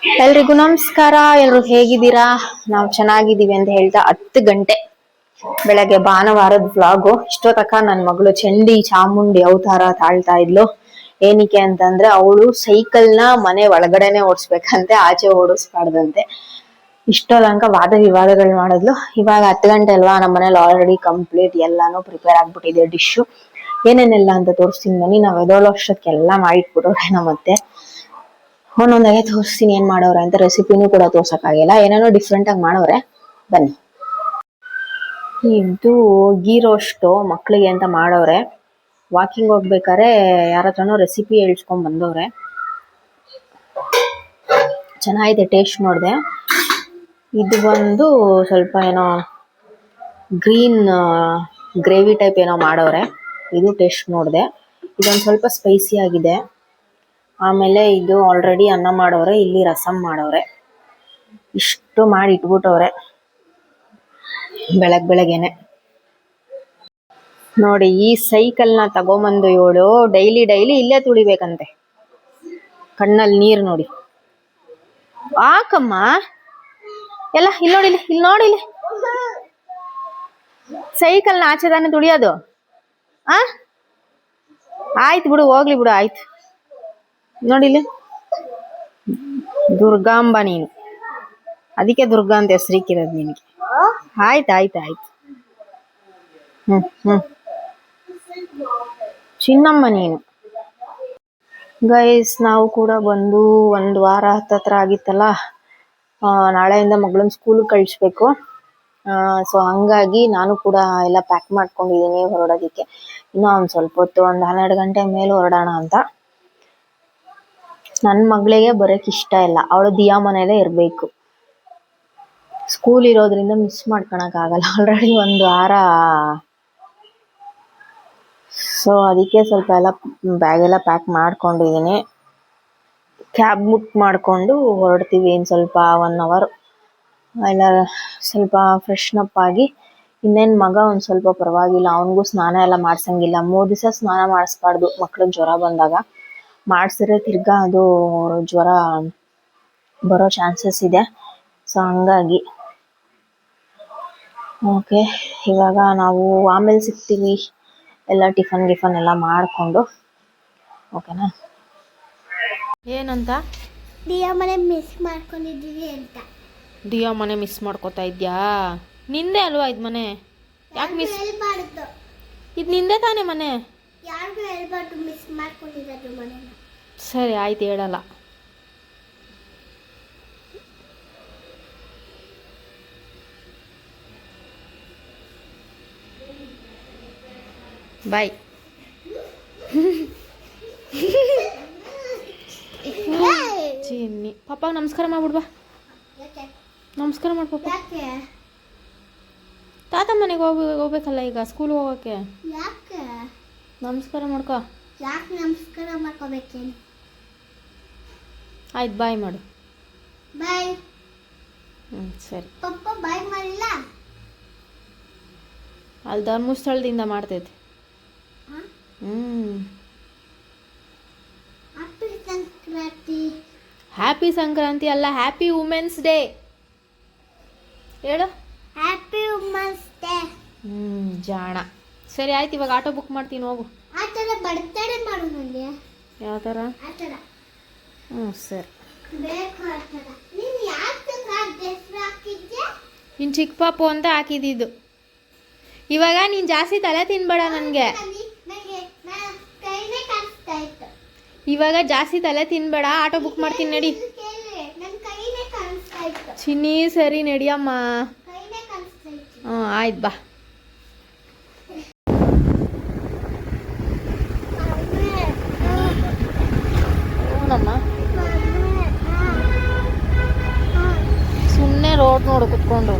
ಎಲ್ರಿಗೂ ನಮಸ್ಕಾರ. ಎಲ್ರು ಹೇಗಿದ್ದೀರಾ? ನಾವು ಚೆನ್ನಾಗಿದ್ದೀವಿ ಅಂತ ಹೇಳ್ತಾ 10 ಗಂಟೆ ಬೆಳಗ್ಗೆ ಭಾನುವಾರದ ವ್ಲಾಗು. ಇಷ್ಟೊತ್ತಕ ನನ್ನ ಮಗಳು ಚಂಡಿ ಚಾಮುಂಡಿ ಅವತಾರ ತಾಳ್ತಾ ಇದ್ಲು. ಏನಕ್ಕೆ ಅಂತಂದ್ರೆ ಅವಳು ಸೈಕಲ್ನ ಮನೆ ಒಳಗಡೆನೆ ಓಡಿಸ್ಬೇಕಂತೆ, ಆಚೆ ಓಡಿಸ್ಬಾರ್ದಂತೆ. ಇಷ್ಟೊಂಕ ವಾದ ವಿವಾದಗಳು ಮಾಡಿದ್ಲು. ಇವಾಗ 10 ಗಂಟೆ ಅಲ್ವಾ, ನಮ್ಮ ಮನೇಲಿ ಆಲ್ರೆಡಿ ಕಂಪ್ಲೀಟ್ ಎಲ್ಲಾನು ಪ್ರಿಪೇರ್ ಆಗ್ಬಿಟ್ಟಿದೆ. ಡಿಶ್ಶು ಏನೇನೆಲ್ಲ ಅಂತ ತೋರಿಸ್ತೀನಿ ಬನ್ನಿ. ನಾವ್ ಎದೋಳೋ ಅಷ್ಟಕ್ಕೆಲ್ಲ ಮಾಡಿಟ್ಬಿಟ್ಟವ್ರೆ ನಮ್ಮತ್ತೆ. ಒಂದೊಂದಾಗೆ ತೋರಿಸ್ತೀನಿ ಏನ್ ಮಾಡವ್ರೆ ಅಂತ. ರೆಸಿಪಿನೂ ಕೂಡ ತೋರ್ಸಕ್ಕಾಗಿಲ್ಲ, ಏನೇನೋ ಡಿಫ್ರೆಂಟ್ ಆಗಿ ಮಾಡವ್ರೆ. ಬನ್ನಿ. ಇದು ಗೀ ರೋಸ್ಟು ಮಕ್ಳಿಗೆ ಅಂತ ಮಾಡವ್ರೆ. ವಾಕಿಂಗ್ ಹೋಗ್ಬೇಕಾರೆ ಯಾರ ಹತ್ರನೋ ರೆಸಿಪಿ ಹೇಳ್ಸ್ಕೊಂಡ್ ಬಂದವ್ರೆ. ಚೆನ್ನಾಗಿದೆ, ಟೇಸ್ಟ್ ನೋಡಿದೆ. ಇದು ಬಂದು ಸ್ವಲ್ಪ ಏನೋ ಗ್ರೀನ್ ಗ್ರೇವಿ ಟೈಪ್ ಏನೋ ಮಾಡವ್ರೆ. ಇದು ಟೇಸ್ಟ್ ನೋಡಿದೆ. ಇದೊಂದು ಸ್ವಲ್ಪ ಸ್ಪೈಸಿ ಆಗಿದೆ. ಆಮೇಲೆ ಇದು ಆಲ್ರೆಡಿ ಅನ್ನ ಮಾಡವ್ರೆ, ಇಲ್ಲಿ ರಸಂ ಮಾಡವ್ರೆ. ಇಷ್ಟು ಮಾಡಿ ಇಟ್ಬಿಟ್ಟವ್ರೆ ಬೆಳಗ್ಗೆನೆ. ನೋಡಿ, ಈ ಸೈಕಲ್ನ ತಗೊಂಬಂದು ಇವಳು ಡೈಲಿ ಇಲ್ಲೇ ತುಳಿಬೇಕಂತೆ. ಕಣ್ಣಲ್ಲಿ ನೀರು ನೋಡಿ. ಆಕಮ್ಮ ಎಲ್ಲ ಇಲ್ಲಿ ನೋಡಿಲಿ ಸೈಕಲ್ನ ಆಚೆ ತಾನೆ ತುಳಿಯೋದು. ಆಯ್ತು ಬಿಡು, ಹೋಗ್ಲಿ ಬಿಡು, ಆಯ್ತು. ನೋಡಿಲಿ, ದುರ್ಗಾಂಬ ನೀನು, ಅದಕ್ಕೆ ದುರ್ಗಾ ಅಂತ ಹೆಸರಿಕ್ಕಿರೋದು ನಿನಗೆ. ಆಯ್ತು. ಚಿನ್ನಮ್ಮ ನೀನು. ಗೈಸ್, ನಾವು ಕೂಡ ಬಂದು 1 ವಾರ ಹತ್ತತ್ರ ಆಗಿತ್ತಲ್ಲ. ನಾಳೆಯಿಂದ ಮಗಳನ್ನ ಸ್ಕೂಲ್ ಕಳಿಸ್ಬೇಕು. ಸೊ ಹಂಗಾಗಿ ನಾನು ಕೂಡ ಎಲ್ಲ ಪ್ಯಾಕ್ ಮಾಡ್ಕೊಂಡಿದ್ದೀನಿ ಹೊರಡೋದಿಕ್ಕೆ. ಇನ್ನೂ ಒಂದು ಸ್ವಲ್ಪ ಹೊತ್ತು, ಒಂದು 12 ಗಂಟೆ ಮೇಲೆ ಹೊರಡೋಣ ಅಂತ. ನನ್ನ ಮಗಳಿಗೆ ಬರೋಕ್ ಇಷ್ಟ ಇಲ್ಲ, ಅವಳು ದಿಯಾ ಮನೇಲೇ ಇರಬೇಕು. ಸ್ಕೂಲ್ ಇರೋದ್ರಿಂದ ಮಿಸ್ ಮಾಡ್ಕೊಳಕ್ ಆಗಲ್ಲ. ಆಲ್ರೆಡಿ 1 ವಾರ. ಸೊ ಅದಕ್ಕೆ ಸ್ವಲ್ಪ ಎಲ್ಲ ಬ್ಯಾಗ್ ಎಲ್ಲ ಪ್ಯಾಕ್ ಮಾಡ್ಕೊಂಡಿದ್ದೀನಿ. ಕ್ಯಾಬ್ ಬುಕ್ ಮಾಡಿಕೊಂಡು ಹೊರಡ್ತೀವಿ. ಇನ್ನು ಸ್ವಲ್ಪ 1 ಅವರ್ ಎಲ್ಲ ಸ್ವಲ್ಪ ಫ್ರೆಶ್ನಪ್ ಆಗಿ. ಇನ್ನೇನು ಮಗ ಒಂದು ಸ್ವಲ್ಪ ಪರವಾಗಿಲ್ಲ, ಅವನಿಗೂ ಸ್ನಾನ ಎಲ್ಲ ಮಾಡ್ಸಂಗಿಲ್ಲ. 3 ದಿವಸ ಸ್ನಾನ ಮಾಡಿಸ್ಬಾರ್ದು ಮಕ್ಳಿಗೆ ಜ್ವರ ಬಂದಾಗ. ಮಾಡಿಸಿದ್ರೆ ತಿರ್ಗಾ ಅದು ಜ್ವರ ಬರೋ ಚಾನ್ಸಸ್ ಇದೆ. ಸೊ ಹಂಗಾಗಿ ಓಕೆ, ಇವಾಗ ನಾವು ಆಮೇಲೆ ಸಿಗ್ತೀವಿ. ಎಲ್ಲ ಟಿಫನ್ ಎಲ್ಲ ಮಾಡಿಕೊಂಡು. ಓಕೆನಾ? ಏನಂತ? ದಿಯಾ ಮನೆ ಮಿಸ್ ಮಾಡ್ಕೊಂಡಿದ್ದೀವಿ ಅಂತ. ದಿಯಾ ಮನೆ ಮಿಸ್ ಮಾಡ್ಕೋತಾ ಇದ್ಯಾ? ನಿಂದೆ ಅಲ್ವಾ ಇದು ಮನೆ, ಯಾಕೆ ಮಿಸ್? ಇದು ನಿಂದೆ ತಾನೇ ಮನೆ. ಯಾರಿಗೂ ಹೇಳ್ಬಾರ್ದು ಮಿಸ್ ಮಾಡ್ಕೊಂಡಿರೋದು ಮನೆನ. ಸರಿ ಆಯ್ತು, ಹೇಳಲ್ಲ. ಬಾಯ್. ಚಿನ್ನಿ, ಪಾಪ ನಮಸ್ಕಾರ ಮಾಡ್ಬಿಡ್ಬಾ. ನಮಸ್ಕಾರ ಮಾಡು ಪಾಪ. ತಾತ ಮನೆಗೆ ಹೋಗ್ಬೇಕಲ್ಲ ಈಗ, ಸ್ಕೂಲ್ಗೆ ಹೋಗೋಕ್ಕೆ. ಯಾಕೆ ನಮಸ್ಕಾರ ಮಾಡ್ಕೋ. ಯಾಕೆ ನಮಸ್ಕಾರ ಮಾಡ್ಕೋಬೇಕೇನು? ಆಯ್ತು, ಬಾಯ್ ಮಾಡು. ಬಾಯ್. ಸರಿ. ಪಪ್ಪ ಬಾಯ್ ಮಾಡಿಲ್ಲ. ಅಲ್ಲಿ ಧರ್ಮಸ್ಥಳದಿಂದ ಮಾಡ್ತೈತೆ. ಹ್ಯಾಪಿ ಸಂಕ್ರಾಂತಿ ಅಲ್ಲ, ಹ್ಯಾಪಿ ವುಮೆನ್ಸ್ ಡೇ ಹೇಳು. Happy women's day. ಜಾಣ. ಸರಿ ಆಯ್ತು, ಇವಾಗ ಆಟೋ ಬುಕ್ ಮಾಡ್ತೀನಿ, ಹೋಗು. ಆ ಥರ ಬರ್ತಡೇ ಮಾಡು ನನಗೆ. ಯಾವ ಥರ? ಆ ಥರ. ಸರಿ. ಬೇಕು ಆ ಥರ. ನೀನು ಯಾಕೆ ಡ್ರೆಸ್ ಹಾಕಿದ್ಯಾ? ನೀನು ಚಿಕ್ಕ ಪಾಪು ಅಂತ ಹಾಕಿದ್ದು. ಇವಾಗ ನೀನು ಜಾಸ್ತಿ ತಲೆ ತಿನ್ಬೇಡ ನನಗೆ. ಇವಾಗ ಜಾಸ್ತಿ ತಲೆ ತಿನ್ಬೇಡ, ಆಟೋ ಬುಕ್ ಮಾಡ್ತೀನಿ, ನಡಿ. ಚಿನ್ನಿ ಸರಿ ನಡಿಯಮ್ಮ. ಆಯ್ತು, ಬಾ. ಸುಮ್ಮನೆ ರೋಡ್ ನೋಡು ಕುತ್ಕೊಂಡು.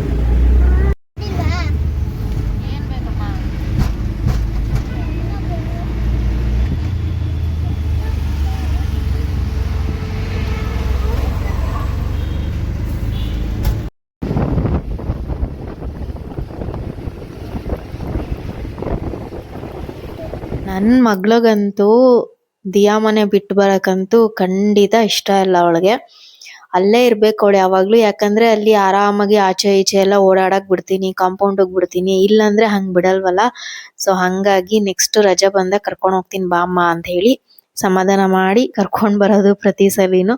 ನನ್ನ ಮಗಳಿಗಂತೂ ದಿಯಾ ಮನೆ ಬಿಟ್ಟು ಬರೋಕ್ಕಂತೂ ಖಂಡಿತ ಇಷ್ಟ ಇಲ್ಲ ಅವಳಿಗೆ. ಅಲ್ಲೇ ಇರ್ಬೇಕು ಅವಳು ಯಾವಾಗ್ಲೂ. ಯಾಕಂದ್ರೆ ಅಲ್ಲಿ ಆರಾಮಾಗಿ ಆಚೆ ಈಚೆ ಎಲ್ಲ ಓಡಾಡಕ್ ಬಿಡ್ತೀನಿ, ಕಾಂಪೌಂಡ್ ಬಿಡ್ತೀನಿ. ಇಲ್ಲಾಂದ್ರೆ ಹಂಗ್ ಬಿಡಲ್ವಲ್ಲ. ಸೊ ಹಂಗಾಗಿ ನೆಕ್ಸ್ಟ್ ರಜೆ ಬಂದಾಗ ಕರ್ಕೊಂಡ್ ಹೋಗ್ತೀನಿ ಬಾ ಅಮ್ಮ ಅಂತ ಹೇಳಿ ಸಮಾಧಾನ ಮಾಡಿ ಕರ್ಕೊಂಡ್ ಬರೋದು ಪ್ರತಿ ಸಲಿನು.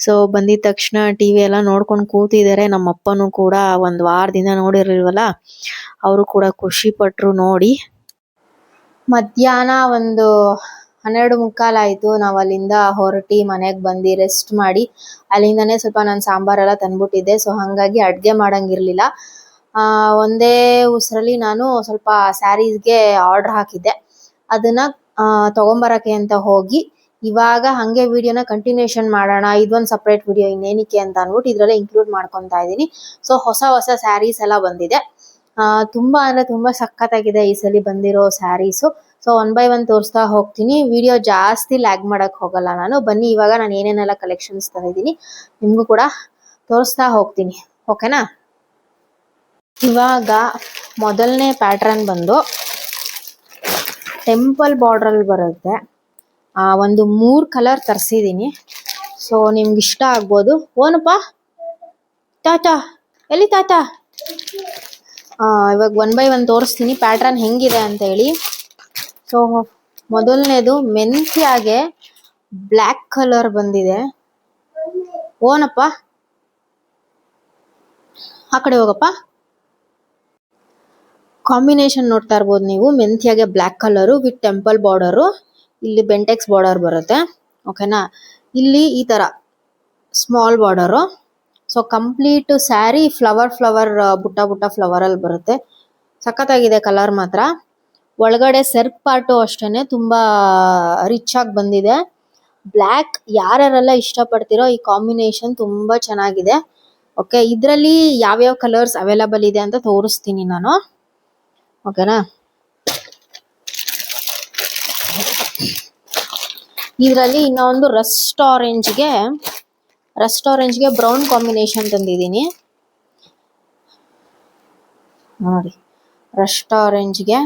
ಸೊ ಬಂದಿದ ತಕ್ಷಣ ಟಿವಿ ಎಲ್ಲ ನೋಡ್ಕೊಂಡ್ ಕೂತಿದ್ದಾರೆ. ನಮ್ಮ ಅಪ್ಪನೂ ಕೂಡ ಒಂದ್ ವಾರದಿಂದ ನೋಡಿರ್ಲಿಲ್ವಲ್ಲ, ಅವರು ಕೂಡ ಖುಷಿ ಪಟ್ರು ನೋಡಿ. ಮಧ್ಯಾಹ್ನ ಒಂದು 12:15 ಆಯ್ತು. ನಾವ್ ಅಲ್ಲಿಂದ ಹೊರಟಿ ಮನೆಗ್ ಬಂದು ರೆಸ್ಟ್ ಮಾಡಿ, ಅಲ್ಲಿಂದಾನೇ ಸ್ವಲ್ಪ ನಾನು ಸಾಂಬಾರೆಲ್ಲ ತಂದ್ಬಿಟ್ಟಿದ್ದೆ. ಸೊ ಹಂಗಾಗಿ ಅಡ್ಗೆ ಮಾಡಂಗಿರ್ಲಿಲ್ಲ. ಒಂದೇ ಉಸ್ರಲ್ಲಿ ನಾನು ಸ್ವಲ್ಪ ಸ್ಯಾರೀಸ್ಗೆ ಆರ್ಡರ್ ಹಾಕಿದ್ದೆ. ಅದನ್ನ ತಗೊಂಬರಕ್ಕೆ ಅಂತ ಹೋಗಿ ಇವಾಗ ಹಂಗೆ ವಿಡಿಯೋನ ಕಂಟಿನ್ಯೂಷನ್ ಮಾಡೋಣ. ಇದೊಂದು ಸಪ್ರೇಟ್ ವಿಡಿಯೋ ಇನ್ನೇನಿಕೆ ಅಂತ ಅಂದ್ಬಿಟ್ಟು ಇದ್ರಲ್ಲೇ ಇನ್ಕ್ಲೂಡ್ ಮಾಡ್ಕೊತಾ ಇದ್ದೀನಿ. ಸೊ ಹೊಸ ಸ್ಯಾರೀಸ್ ಎಲ್ಲ ಬಂದಿದೆ. ತುಂಬಾ ಅಂದ್ರೆ ತುಂಬಾ ಸಖತ್ತಾಗಿದೆ ಈ ಸಲ ಬಂದಿರೋ ಸ್ಯಾರೀಸು. ಸೊ 1 by 1 ತೋರಿಸ್ತಾ ಹೋಗ್ತೀನಿ. ವಿಡಿಯೋ ಜಾಸ್ತಿ ಲ್ಯಾಗ್ ಮಾಡಕ್ ಹೋಗಲ್ಲ ನಾನು. ಬನ್ನಿ ಇವಾಗ ನಾನು ಏನೇನೆಲ್ಲ ಕಲೆಕ್ಷನ್ಸ್ ತಂದಿದ್ದೀನಿ ನಿಮ್ಗೂ ಕೂಡ ತೋರಿಸ್ತಾ ಹೋಗ್ತೀನಿ, ಓಕೆನಾ. ಇವಾಗ ಮೊದಲನೇ ಪ್ಯಾಟ್ರನ್ ಬಂದು ಟೆಂಪಲ್ ಬಾರ್ಡ್ರಲ್ಲಿ ಬರುತ್ತೆ. ಒಂದು 3 ಕಲರ್ ತರಿಸಿದ್ದೀನಿ. ಸೊ ನಿಮ್ಗೆ ಇಷ್ಟ ಆಗ್ಬೋದು. ಓನಪ್ಪ ತಾತ ಎಲ್ಲಿ ತಾತ? ಇವಾಗ 1 by 1 ತೋರಿಸ್ತೀನಿ ಪ್ಯಾಟ್ರನ್ ಹೆಂಗಿದೆ ಅಂತ ಹೇಳಿ. ಸೊ ಮೊದಲನೇದು ಮೆಂತ್ಯಾಗೆ ಬ್ಲ್ಯಾಕ್ ಕಲರ್ ಬಂದಿದೆ. ಓನಪ್ಪ ಆ ಕಡೆ ಹೋಗಪ್ಪ. ಕಾಂಬಿನೇಷನ್ ನೋಡ್ತಾ ಇರ್ಬೋದು ನೀವು. ಮೆಂತ್ಯಾಗೆ black colour with temple border, ಇಲ್ಲಿ ಬೆಂಟೆಕ್ಸ್ ಬಾರ್ಡರ್ ಬರುತ್ತೆ, ಓಕೆನಾ. ಇಲ್ಲಿ ಈ ತರ small border. So complete sari flower ಬುಟ್ಟ ಫ್ಲವರ್ ಅಲ್ಲಿ ಬರುತ್ತೆ. ಸಖತ್ತಾಗಿದೆ ಕಲರ್ ಮಾತ್ರ. ಒಳಗಡೆ ಸೆರ್ಕ್ ಪಾರ್ಟು ಅಷ್ಟೇನೆ ತುಂಬಾ ರಿಚ್ ಆಗಿ ಬಂದಿದೆ. ಬ್ಲ್ಯಾಕ್ ಯಾರ್ಯಾರೆಲ್ಲ ಇಷ್ಟಪಡ್ತಿರೋ ಈ ಕಾಂಬಿನೇಷನ್ ತುಂಬಾ ಚೆನ್ನಾಗಿದೆ. ಓಕೆ, ಇದರಲ್ಲಿ ಯಾವ್ಯಾವ ಕಲರ್ಸ್ ಅವೈಲಬಲ್ ಇದೆ ಅಂತ ತೋರಿಸ್ತೀನಿ ನಾನು, ಓಕೆನಾ. ಇದರಲ್ಲಿ ಇನ್ನೊಂದು ರಸ್ಟ್ ಆರೆಂಜ್ಗೆ ಬ್ರೌನ್ ಕಾಂಬಿನೇಷನ್ ತಂದಿದ್ದೀನಿ ನೋಡಿ. ರಸ್ಟ್ ಆರೆಂಜ್ಗೆ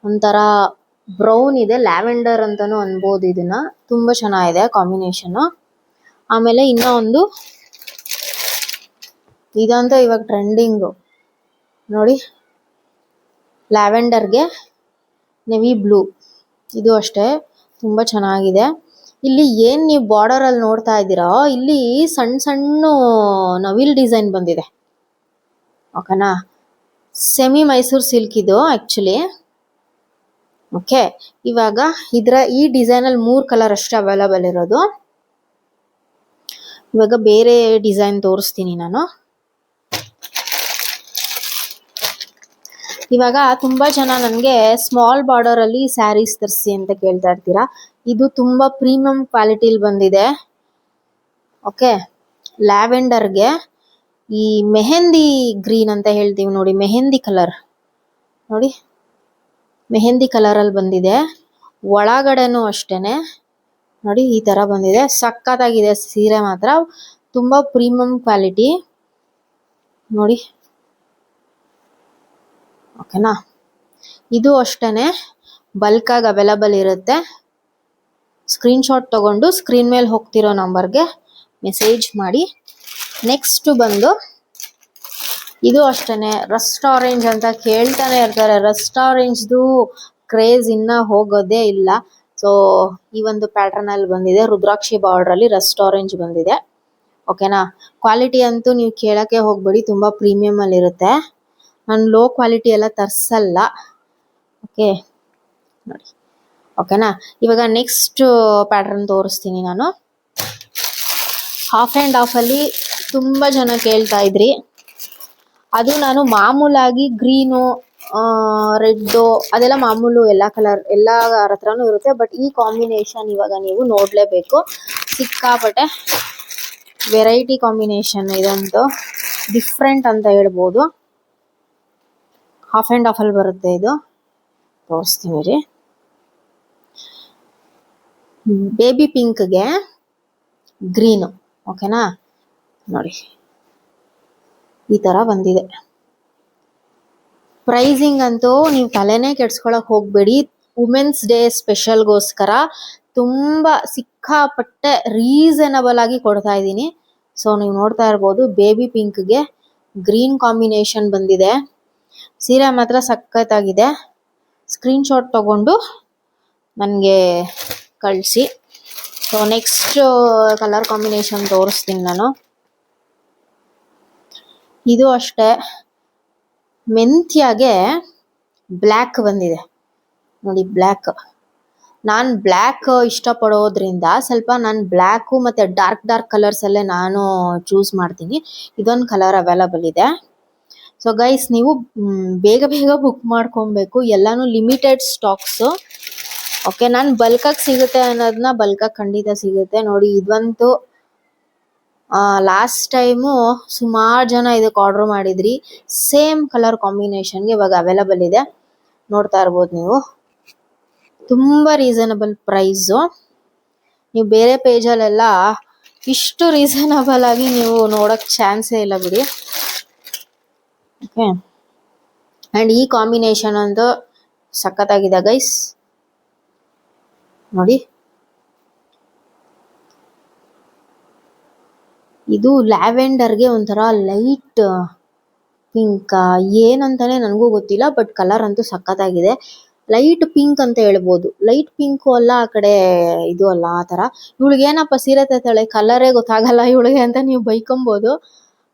ಒಂಥರ ಬ್ರೌನ್ ಇದೆ, ಲ್ಯಾವೆಂಡರ್ ಅಂತಾನು ಅನ್ಬೋದು ಇದನ್ನ. ತುಂಬಾ ಚೆನ್ನಾಗಿದೆ ಕಾಂಬಿನೇಷನ್. ಆಮೇಲೆ ಇನ್ನೂ ಒಂದು ಇದಂತೂ ಇವಾಗ ಟ್ರೆಂಡಿಂಗು ನೋಡಿ, ಲ್ಯಾವೆಂಡರ್ಗೆ ನೆವಿ ಬ್ಲೂ. ಇದು ಅಷ್ಟೇ ತುಂಬಾ ಚೆನ್ನಾಗಿದೆ. ಇಲ್ಲಿ ಏನ್ ನೀವು ಬಾರ್ಡರ್ ಅಲ್ಲಿ ನೋಡ್ತಾ ಇದ್ದೀರಾ, ಇಲ್ಲಿ ಸಣ್ಣ ಸಣ್ಣ ನವಿಲ್ ಡಿಸೈನ್ ಬಂದಿದೆ, ಓಕೆನಾ. ಸೆಮಿ ಮೈಸೂರ್ ಸಿಲ್ಕ್ ಇದು ಆಕ್ಚುಲಿ. ಓಕೆ, ಇವಾಗ ಈ ಡಿಸೈನ್ ಅಲ್ಲಿ 3 ಕಲರ್ ಅಷ್ಟೇ ಅವೈಲಬಲ್ ಇರೋದು. ಇವಾಗ ಬೇರೆ ಡಿಸೈನ್ ತೋರಿಸ್ತೀನಿ ನಾನು. ಇವಾಗ ತುಂಬಾ ಜನ ನನಗೆ ಸ್ಮಾಲ್ ಬಾರ್ಡರ್ ಅಲ್ಲಿ ಸ್ಯಾರೀಸ್ ತರಿಸಿ ಅಂತ ಕೇಳ್ತಾ ಇರ್ತೀರಾ. ಇದು ತುಂಬಾ ಪ್ರೀಮಿಯಂ ಕ್ವಾಲಿಟಿಲಿ ಬಂದಿದೆ. ಓಕೆ, ಲ್ಯಾವೆಂಡರ್ಗೆ ಈ ಮೆಹಂದಿ ಗ್ರೀನ್ ಅಂತ ಹೇಳ್ತೀವಿ ನೋಡಿ, ಮೆಹಂದಿ ಕಲರ್ ನೋಡಿ, ಮೆಹಂದಿ ಕಲರ್ ಅಲ್ಲಿ ಬಂದಿದೆ. ಒಳಗಡೆನೂ ಅಷ್ಟೇನೆ ನೋಡಿ, ಈ ತರ ಬಂದಿದೆ. ಸಖತ್ತಾಗಿದೆ ಸೀರೆ ಮಾತ್ರ, ತುಂಬಾ ಪ್ರೀಮಿಯಂ ಕ್ವಾಲಿಟಿ ನೋಡಿ, ಓಕೆನಾ. ಇದು ಅಷ್ಟೇನೆ ಬಲ್ಕ್ ಆಗಿ ಅವೈಲಬಲ್ ಇರುತ್ತೆ. ಸ್ಕ್ರೀನ್ ಶಾಟ್ ತಗೊಂಡು ಸ್ಕ್ರೀನ್ ಮೇಲೆ ಹೋಗ್ತಿರೋ ನಂಬರ್ಗೆ ಮೆಸೇಜ್ ಮಾಡಿ. ನೆಕ್ಸ್ಟ್ ಬಂದು ಇದು ಅಷ್ಟೇನೆ ರಸ್ಟ್ ಆರೆಂಜ್ ಅಂತ ಕೇಳ್ತಾನೆ ಇರ್ತಾರೆ. ರಸ್ಟ್ ಆರೆಂಜ್ದು ಕ್ರೇಜ್ ಇನ್ನ ಹೋಗೋದೇ ಇಲ್ಲ. ಸೊ ಈ ಒಂದು ಪ್ಯಾಟರ್ನ್ ಅಲ್ಲಿ ಬಂದಿದೆ, ರುದ್ರಾಕ್ಷಿ ಬಾರ್ಡರ್ ಅಲ್ಲಿ ರಸ್ಟ್ ಆರೆಂಜ್ ಬಂದಿದೆ, ಓಕೆನಾ. ಕ್ವಾಲಿಟಿ ಅಂತೂ ನೀವು ಕೇಳಕ್ಕೆ ಹೋಗ್ಬೇಡಿ, ತುಂಬಾ ಪ್ರೀಮಿಯಂ ಅಲ್ಲಿ ಇರುತ್ತೆ. ನಾನು ಲೋ ಕ್ವಾಲಿಟಿ ಎಲ್ಲ ತರ್ಸಲ್ಲ, ಓಕೆ ನೋಡಿ, ಓಕೆನಾ. ಇವಾಗ ನೆಕ್ಸ್ಟ್ ಪ್ಯಾಟರ್ನ್ ತೋರಿಸ್ತೀನಿ ನಾನು. ಹಾಫ್ ಆ್ಯಂಡ್ ಹಾಫ್ ಅಲ್ಲಿ ತುಂಬಾ ಜನ ಕೇಳ್ತಾ ಇದ್ರಿ. ಅದು ನಾನು ಮಾಮೂಲಾಗಿ ಗ್ರೀನು, ರೆಡ್ಡು ಅದೆಲ್ಲ ಮಾಮೂಲು, ಎಲ್ಲ ಕಲರ್ ಎಲ್ಲರ ಹತ್ರನೂ ಇರುತ್ತೆ. ಬಟ್ ಈ ಕಾಂಬಿನೇಷನ್ ಇವಾಗ ನೀವು ನೋಡಲೇಬೇಕು. ಸಿಕ್ಕಾಪಟ್ಟೆ ವೆರೈಟಿ ಕಾಂಬಿನೇಷನ್, ಇದಂತೂ ಡಿಫ್ರೆಂಟ್ ಅಂತ ಹೇಳ್ಬೋದು. ಹಾಫ್ ಆ್ಯಂಡ್ ಹಾಫ್ ಅಲ್ಲಿ ಬರುತ್ತೆ ಇದು, ತೋರಿಸ್ತೀನಿ ರೀ. ಬೇಬಿ ಪಿಂಕ್ಗೆ ಗ್ರೀನು, ಓಕೆನಾ. ನೋಡಿ ಈ ತರ ಬಂದಿದೆ. ಪ್ರೈಸಿಂಗ್ ಅಂತೂ ನೀವು ತಲೆನೇ ಕೆಡ್ಸ್ಕೊಳಕ್ ಹೋಗ್ಬೇಡಿ. ವುಮೆನ್ಸ್ ಡೇ ಸ್ಪೆಷಲ್ಗೋಸ್ಕರ ತುಂಬಾ ಸಿಕ್ಕಾಪಟ್ಟೆ ರೀಸನಬಲ್ ಆಗಿ ಕೊಡ್ತಾ ಇದ್ದೀನಿ. ಸೊ ನೀವು ನೋಡ್ತಾ ಇರ್ಬೋದು ಬೇಬಿ ಪಿಂಕ್ಗೆ ಗ್ರೀನ್ ಕಾಂಬಿನೇಷನ್ ಬಂದಿದೆ. ಸೀರೆ ಮಾತ್ರ ಸಖತ್ತಾಗಿದೆ. ಸ್ಕ್ರೀನ್ ಶಾಟ್ ತಗೊಂಡು ನನಗೆ ಕಳಿಸಿ. ಸೊ ನೆಕ್ಸ್ಟ್ ಕಲರ್ ಕಾಂಬಿನೇಷನ್ ತೋರಿಸ್ತೀನಿ ನಾನು. ಇದು ಅಷ್ಟೇ ಮೆಂತ್ಯಾಗೆ ಬ್ಲ್ಯಾಕ್ ಬಂದಿದೆ ನೋಡಿ. ಬ್ಲ್ಯಾಕ್ ನಾನು ಬ್ಲ್ಯಾಕ್ ಇಷ್ಟಪಡೋದ್ರಿಂದ ಸ್ವಲ್ಪ ನಾನು ಬ್ಲ್ಯಾಕು ಮತ್ತು ಡಾರ್ಕ್ ಕಲರ್ಸ್ ಅಲ್ಲೇ ನಾನು ಚೂಸ್ ಮಾಡ್ತೀನಿ. ಇದೊಂದು ಕಲರ್ ಅವೈಲಬಲ್ ಇದೆ. ಸೊ ಗೈಸ್ ನೀವು ಬೇಗ ಬುಕ್ ಮಾಡ್ಕೊಬೇಕು. ಎಲ್ಲಾನು ಲಿಮಿಟೆಡ್ ಸ್ಟಾಕ್ಸು. ಓಕೆ, ನಾನು ಬಲ್ಕಾಗಿ ಸಿಗುತ್ತೆ ಅನ್ನೋದನ್ನ ಬಲ್ಕಾಗಿ ಖಂಡಿತ ಸಿಗುತ್ತೆ ನೋಡಿ. ಇದಂತೂ ಲಾಸ್ಟ್ ಟೈಮು ಸುಮಾರು ಜನ ಇದಕ್ಕೆ ಆರ್ಡರ್ ಮಾಡಿದ್ರಿ. ಸೇಮ್ ಕಲರ್ ಕಾಂಬಿನೇಷನ್ಗೆ ಇವಾಗ ಅವೈಲಬಲ್ ಇದೆ. ನೋಡ್ತಾ ಇರ್ಬೋದು ನೀವು. ತುಂಬ ರೀಸನಬಲ್ ಪ್ರೈಸು. ನೀವು ಬೇರೆ ಪೇಜಲ್ಲೆಲ್ಲ ಇಷ್ಟು ರೀಸನಬಲ್ ಆಗಿ ನೀವು ನೋಡೋಕ್ಕೆ ಚಾನ್ಸೇ ಇಲ್ಲ ಬಿಡಿ. ಓಕೆ, ಆ್ಯಂಡ್ ಈ ಕಾಂಬಿನೇಷನ್ ಒಂದು ಸಖತ್ತಾಗಿದೆ ಗೈಸ್ ನೋಡಿ. ಇದು ಲ್ಯಾವೆಂಡರ್ಗೆ ಒಂಥರ ಲೈಟ್ ಪಿಂಕ್ ಏನಂತಾನೆ ನನಗೂ ಗೊತ್ತಿಲ್ಲ, ಬಟ್ ಕಲರ್ ಅಂತೂ ಸಖತ್ತಾಗಿದೆ. ಲೈಟ್ ಪಿಂಕ್ ಅಂತ ಹೇಳ್ಬೋದು. ಲೈಟ್ ಪಿಂಕು ಅಲ್ಲ, ಆ ಕಡೆ ಇದು ಅಲ್ಲ, ಆ ಥರ. ಇವಳಿಗೆ ಏನಪ್ಪ ಸೀರೆ ತತ್ತಾಳೆ, ಕಲರೇ ಗೊತ್ತಾಗಲ್ಲ ಇವಳಿಗೆ ಅಂತ ನೀವು ಬೈಕೊಬೋದು.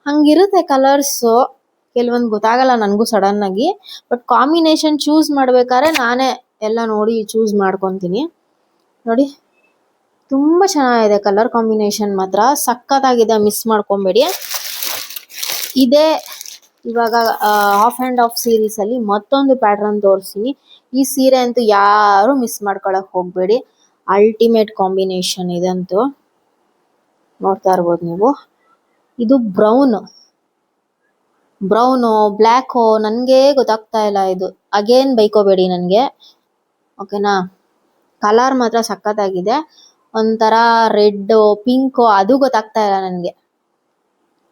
ಹಂಗಿರುತ್ತೆ ಕಲರ್ಸು, ಕೆಲವೊಂದು ಗೊತ್ತಾಗಲ್ಲ ನನಗೂ ಸಡನ್ನಾಗಿ. ಬಟ್ ಕಾಂಬಿನೇಷನ್ ಚೂಸ್ ಮಾಡ್ಬೇಕಾದ್ರೆ ನಾನೇ ಎಲ್ಲ ನೋಡಿ ಚೂಸ್ ಮಾಡ್ಕೊತೀನಿ ನೋಡಿ. ತುಂಬ ಚೆನ್ನಾಗಿದೆ ಕಲರ್ ಕಾಂಬಿನೇಷನ್ ಮಾತ್ರ ಸಖತ್ತಾಗಿದೆ, ಮಿಸ್ ಮಾಡ್ಕೊಬೇಡಿ. ಇದೇ ಇವಾಗ ಆಫ್ ಆ್ಯಂಡ್ ಆಫ್ ಸೀರೀಸಲ್ಲಿ ಮತ್ತೊಂದು ಪ್ಯಾಟ್ರನ್ ತೋರಿಸ್ತೀನಿ. ಈ ಸೀರೆ ಅಂತೂ ಯಾರು ಮಿಸ್ ಮಾಡ್ಕೊಳಕ್ಕೆ ಹೋಗಬೇಡಿ. ಅಲ್ಟಿಮೇಟ್ ಕಾಂಬಿನೇಷನ್ ಇದಂತೂ ನೋಡ್ತಾ ಇರ್ಬೋದು ನೀವು. ಇದು ಬ್ರೌನು ಬ್ಲ್ಯಾಕು ನನಗೆ ಗೊತ್ತಾಗ್ತಾ ಇಲ್ಲ. ಇದು ಅಗೇನ್ ಬೈಕೋಬೇಡಿ ನನಗೆ, ಓಕೆನಾ. ಕಲರ್ ಮಾತ್ರ ಸಖತ್ತಾಗಿದೆ. ಒಂಥರ ರೆಡ್ ಪಿಂಕು ಅದು ಗೊತ್ತಾಗ್ತಾ ಇಲ್ಲ ನನಗೆ.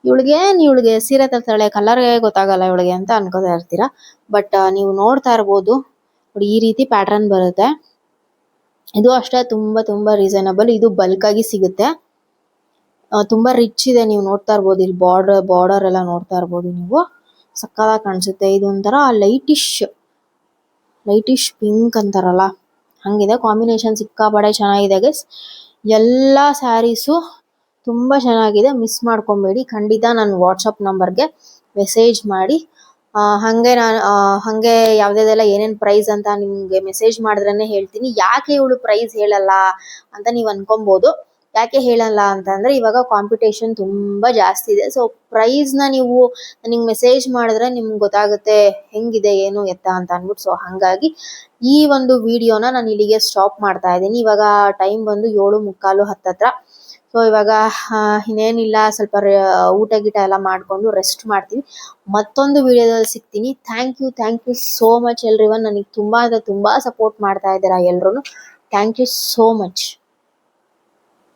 ಇವಳಿಗೆ ಸೀರೆ ತರ್ತಾಳೆ, ಕಲರೇ ಗೊತ್ತಾಗಲ್ಲ ಇವಳಿಗೆ ಅಂತ ಅನ್ಕೋತಾ ಇರ್ತೀರಾ. ಬಟ್ ನೀವು ನೋಡ್ತಾ ಇರ್ಬೋದು ನೋಡಿ, ಈ ರೀತಿ ಪ್ಯಾಟ್ರನ್ ಬರುತ್ತೆ. ಇದು ಅಷ್ಟೇ ತುಂಬ ರೀಸನಬಲ್. ಇದು ಬಲ್ಕಾಗಿ ಸಿಗುತ್ತೆ. ತುಂಬ ರಿಚ್ ಇದೆ. ನೀವು ನೋಡ್ತಾ ಇರ್ಬೋದು, ಇಲ್ಲಿ ಬಾರ್ಡರ್ ಎಲ್ಲ ನೋಡ್ತಾ ಇರ್ಬೋದು ನೀವು. ಸಕ್ಕತ್ತಾಗಿ ಕಾಣಿಸುತ್ತೆ. ಇದೊಂಥರ ಲೈಟಿಶ್ ಪಿಂಕ್ ಅಂತಾರಲ್ಲ ಹಂಗಿದೆ. ಕಾಂಬಿನೇಷನ್ ಸಿಕ್ಕಾಪಡೆ ಚೆನ್ನಾಗಿದೆ ಗೈಸ್. ಎಲ್ಲ ಸ್ಯಾರೀಸು ತುಂಬ ಚೆನ್ನಾಗಿದೆ, ಮಿಸ್ ಮಾಡ್ಕೊಬೇಡಿ. ಖಂಡಿತ ನನ್ನ ವಾಟ್ಸಪ್ ನಂಬರ್ಗೆ ಮೆಸೇಜ್ ಮಾಡಿ. ಹಾಗೆ ಯಾವುದೆಲ್ಲ ಏನೇನು ಪ್ರೈಸ್ ಅಂತ ನಿಮಗೆ ಮೆಸೇಜ್ ಮಾಡಿದ್ರೇ ಹೇಳ್ತೀನಿ. ಯಾಕೆ ಇವಳು ಪ್ರೈಸ್ ಹೇಳಲ್ಲ ಅಂತ ನೀವು ಅನ್ಕೊಬೋದು. ಯಾಕೆ ಹೇಳಲ್ಲ ಅಂತಂದರೆ ಇವಾಗ ಕಾಂಪಿಟೇಷನ್ ತುಂಬ ಜಾಸ್ತಿ ಇದೆ. ಸೊ ಪ್ರೈಸ್ನ ನೀವು ನನಗೆ ಮೆಸೇಜ್ ಮಾಡಿದ್ರೆ ನಿಮ್ಗೆ ಗೊತ್ತಾಗುತ್ತೆ ಹೆಂಗಿದೆ ಏನು ಎತ್ತ ಅಂತ ಅಂದ್ಬಿಟ್ಟು. ಸೊ ಹಾಗಾಗಿ ಈ ಒಂದು ವಿಡಿಯೋನ ನಾನು ಇಲ್ಲಿಗೆ ಸ್ಟಾಪ್ ಮಾಡ್ತಾ ಇದ್ದೀನಿ. ಇವಾಗ ಟೈಮ್ ಬಂದು 7:45 ಹತ್ತತ್ರ. ಸೊ ಇವಾಗ ಇನ್ನೇನಿಲ್ಲ, ಸ್ವಲ್ಪ ಊಟ ಗೀಟ ಎಲ್ಲ ಮಾಡಿಕೊಂಡು ರೆಸ್ಟ್ ಮಾಡ್ತೀವಿ. ಮತ್ತೊಂದು ವಿಡಿಯೋದಲ್ಲಿ ಸಿಗ್ತೀನಿ. ಥ್ಯಾಂಕ್ ಯು ಸೋ ಮಚ್ ಎಲ್ರಿವನ್. ನನಗೆ ತುಂಬ ಸಪೋರ್ಟ್ ಮಾಡ್ತಾ ಇದ್ದೀರಾ ಎಲ್ರೂ. Thank you so much.